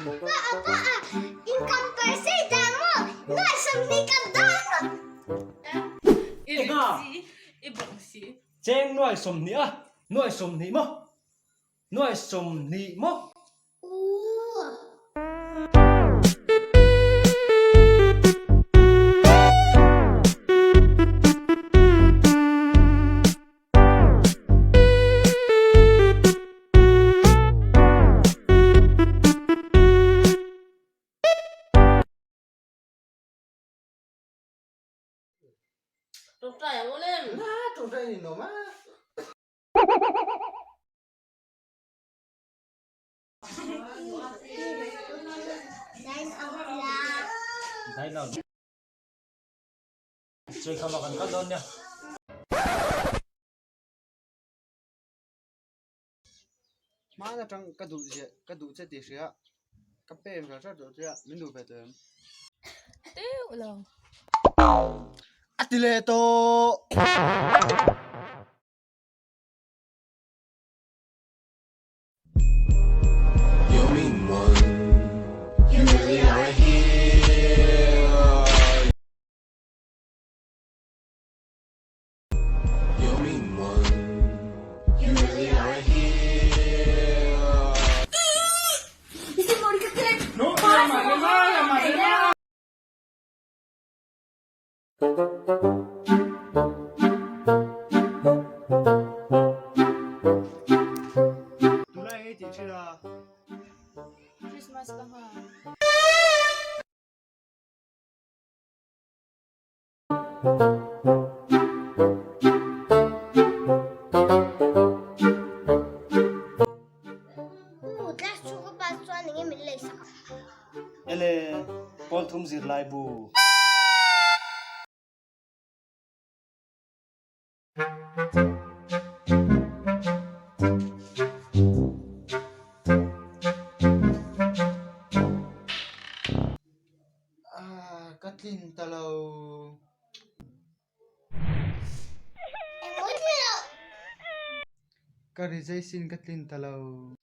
Income per se damo. Nasa may kadano. Ibongsi. Cheng nuôi sum ni à, nuôi sum ni mo, nuôi sum ni mo. Trông trai ang ulim. Trông trai nhìn nó má. Thấy nào? Chơi không makan ka doon niya. Má là trong cái đủ chết tiệt sữa. Cái bể mà rất đủ chết, mình đủ phải tới. Tiyo lang. Atileto. You mean one. You really are a hero. You mean one. You really are a hero. No, la Tụi này ấy chỉ là Christmas ka ha. Let's talk about running in Malaysia. ele Paul thum zir lai bu. Kathleen Talo. And what do you know? Cái gì xin Kathleen Talo.